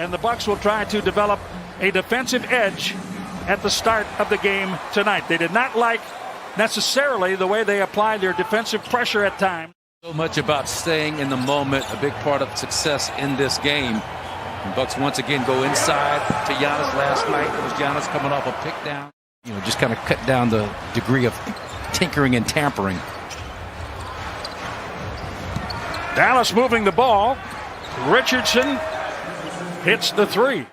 And the Bucks will try to develop a defensive edge at the start of the game tonight. They did not like necessarily the way they applied their defensive pressure at times. So much about staying in the moment, a big part of success in this game. And Bucks once again go inside to Giannis last night. It was Giannis coming off a pick down. You know, just kind of cut down the degree of tinkering and tampering. Dallas moving the ball. Richardson hits the three.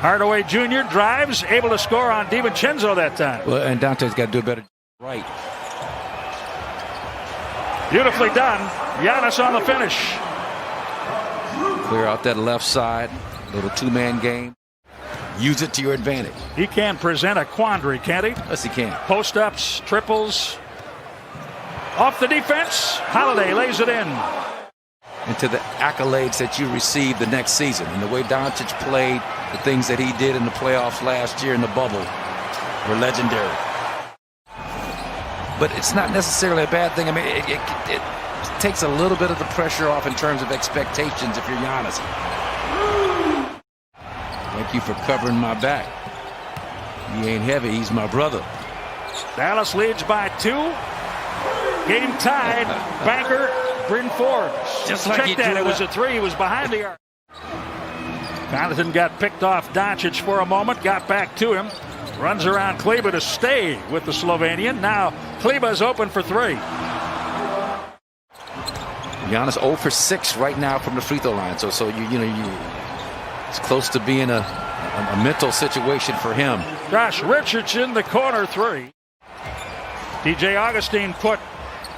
Hardaway Jr. drives, able to score on DiVincenzo that time. Well, and Dante's got to do a better right. Beautifully done. Giannis on the finish. Clear out that left side. Little two-man game. Use it to your advantage. He can present a quandary, can't he? Yes, he can. Post-ups, triples. Off the defense. Holiday lays it in. Into the accolades that you receive the next season. And the way Doncic played, the things that he did in the playoffs last year in the bubble were legendary. But it's not necessarily a bad thing. I mean, it takes a little bit of the pressure off in terms of expectations if you're Giannis. Thank you for covering my back. He ain't heavy. He's my brother. Dallas leads by 2. Game tied. Banker, Bryn Forbes. Just like checked that. It was a 3. He was behind the arc. Connaughton got picked off Doncic for a moment. Got back to him. Runs around Kleber to stay with the Slovenian. Now Kleber's open for 3. Giannis 0 for 6 right now from the free throw line. So it's close to being a mental situation for him. Josh Richardson, the corner 3. DJ Augustine put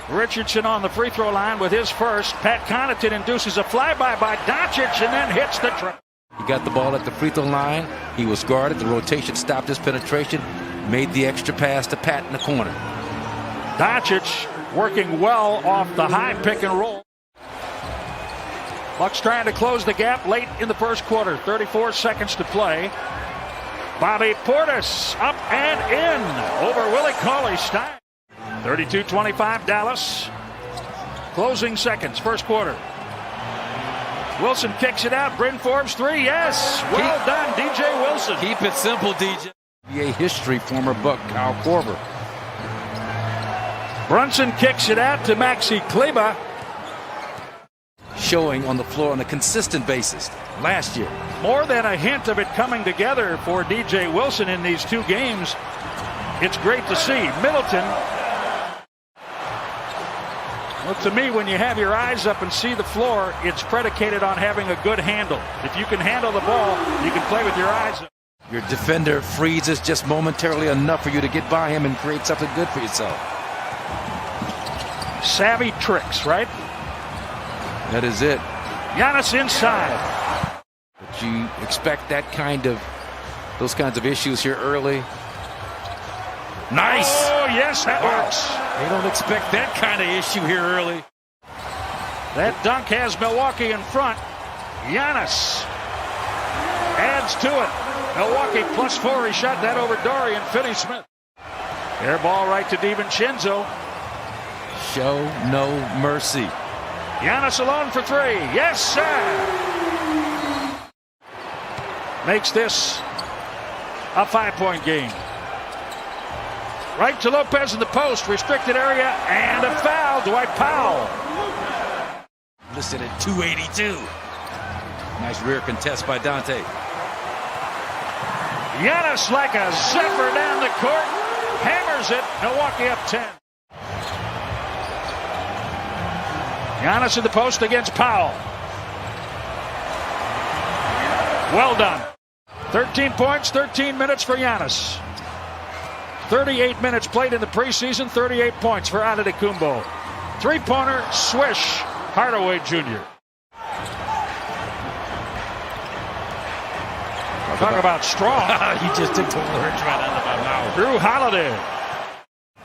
Richardson on the free throw line with his first. Pat Connaughton induces a flyby by Doncic and then hits the trip. He got the ball at the free throw line. He was guarded. The rotation stopped his penetration. Made the extra pass to Pat in the corner. Doncic working well off the high pick and roll. Bucks trying to close the gap late in the first quarter. 34 seconds to play. Bobby Portis up and in over Willie Cauley-Stein. 32-25 Dallas. Closing seconds, first quarter. Wilson kicks it out. Bryn Forbes 3. Yes. Well done, DJ Wilson. Keep it simple, DJ. NBA history, former Buck Kyle Korver. Brunson kicks it out to Maxi Kleber. Showing on the floor on a consistent basis last year. More than a hint of it coming together for DJ Wilson in these 2 games. It's great to see. Middleton. Well, to me, when you have your eyes up and see the floor, it's predicated on having a good handle. If you can handle the ball, you can play with your eyes up. Your defender freezes just momentarily enough for you to get by him and create something good for yourself. Savvy tricks, right? That is it. Giannis inside. But you expect those kinds of issues here early. Nice. Oh, yes, that works. They don't expect that kind of issue here early. That dunk has Milwaukee in front. Giannis adds to it. Milwaukee +4. He shot that over Dorian Finney-Smith. Air ball right to DiVincenzo. Show no mercy. Giannis alone for 3. Yes, sir. Makes this a 5-point game. Right to Lopez in the post. Restricted area and a foul. Dwight Powell. Listed at 282. Nice rear contest by Dante. Giannis like a zephyr down the court. Hammers it. Milwaukee up 10. Giannis in the post against Powell. Well done. 13 points, 13 minutes for Giannis. 38 minutes played in the preseason, 38 points for Antetokounmpo. 3-pointer, swish, Hardaway Jr. Talk about strong. He just took the words right out of my mouth. Drew Holiday.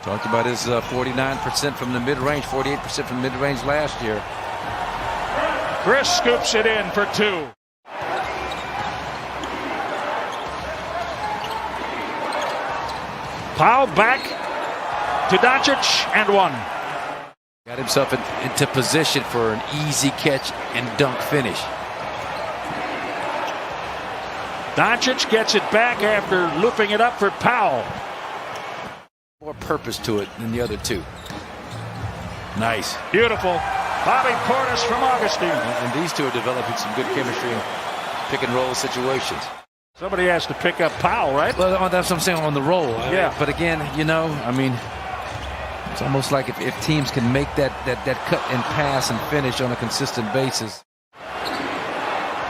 Talked about his 49% from the mid-range, 48% from mid-range last year. Chris scoops it in for 2. Powell back to Doncic and 1. Got himself into position for an easy catch and dunk finish. Doncic gets it back after looping it up for Powell. More purpose to it than the other two. Nice. Beautiful. Bobby Portis from Augustine. And these two are developing some good chemistry in pick and roll situations. Somebody has to pick up Powell, right? Well, that's what I'm saying on the roll. Yeah. But again, you know, I mean, it's almost like if teams can make that cut and pass and finish on a consistent basis.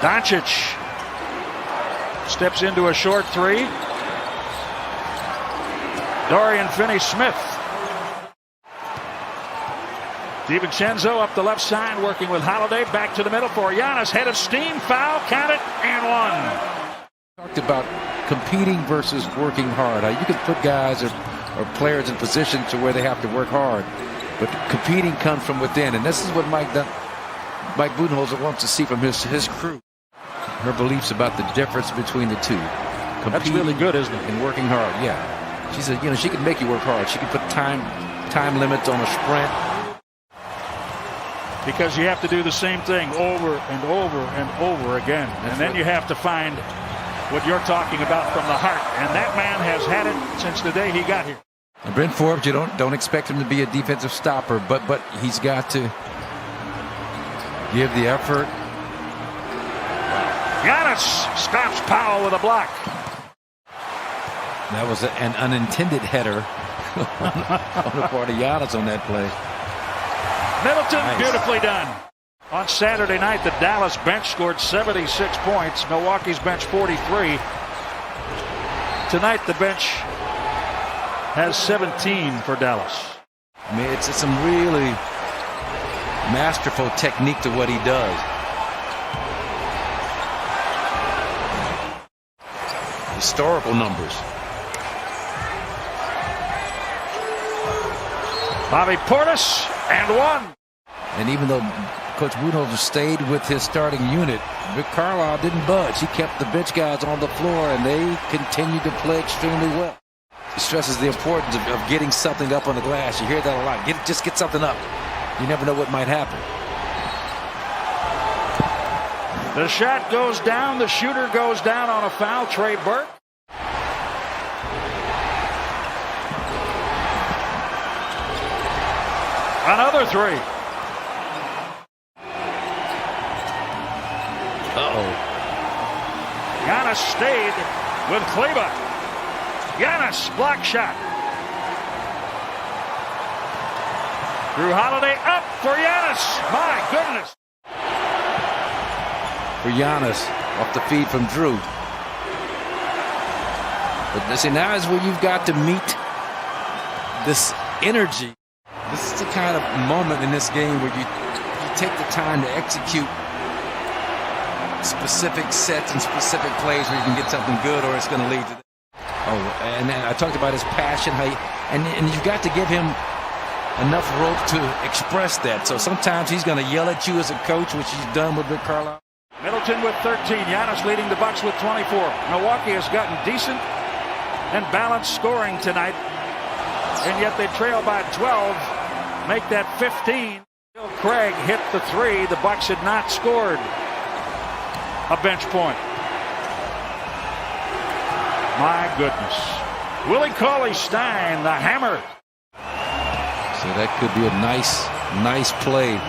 Doncic steps into a short three. Dorian Finney-Smith. DiVincenzo up the left side, working with Holiday. Back to the middle for Giannis. Head of steam, foul, count it, and one. Talked about competing versus working hard. You can put guys or players in position to where they have to work hard, but competing comes from within, and this is what Mike Budenholzer wants to see from his crew. Her beliefs about the difference between the two. That's really good, isn't it? And working hard, yeah. She said, you know, she can make you work hard. She can put time limits on a sprint. Because you have to do the same thing over and over and over again. And then you have to find what you're talking about from the heart. And that man has had it since the day he got here. And Brent Forbes, you don't expect him to be a defensive stopper, but he's got to give the effort. Giannis stops Powell with a block. That was an unintended header on the part of Giannis on that play. Middleton, nice. Beautifully done. On Saturday night, the Dallas bench scored 76 points. Milwaukee's bench 43. Tonight, the bench has 17 for Dallas. I mean, it's some really masterful technique to what he does. Historical numbers. Bobby Portis, and one. And even though Coach Budenholzer stayed with his starting unit, Rick Carlisle didn't budge. He kept the bench guys on the floor, and they continued to play extremely well. He stresses the importance of getting something up on the glass. You hear that a lot. Just get something up. You never know what might happen. The shot goes down. The shooter goes down on a foul. Trey Burke. Another three. Uh-oh. Giannis stayed with Kleba. Giannis, block shot. Drew Holiday up for Giannis. My goodness. For Giannis, off the feed from Drew. But see, now is where you've got to meet this energy. This is the kind of moment in this game where you take the time to execute specific sets and specific plays where you can get something good, or it's going to lead to. And I talked about his passion, and you've got to give him enough rope to express that. So sometimes he's going to yell at you as a coach, which he's done with Rick Carlisle. Middleton with 13. Giannis leading the Bucks with 24. Milwaukee has gotten decent and balanced scoring tonight, and yet they trail by 12. Make that 15. Bill Craig hit the three. The Bucks had not scored a bench point. My goodness. Willie Cauley-Stein, the hammer. So that could be a nice play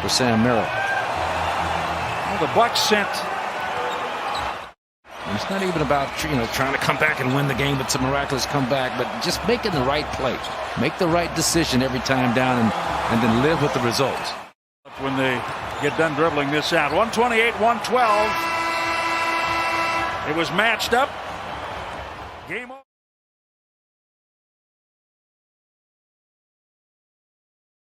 for Sam Merrill. Well, the Bucks sent. And it's not even about trying to come back and win the game with some miraculous comeback, but just making the right play. Make the right decision every time down and then live with the results. When they get done dribbling this out. 128-112. It was matched up. Game over.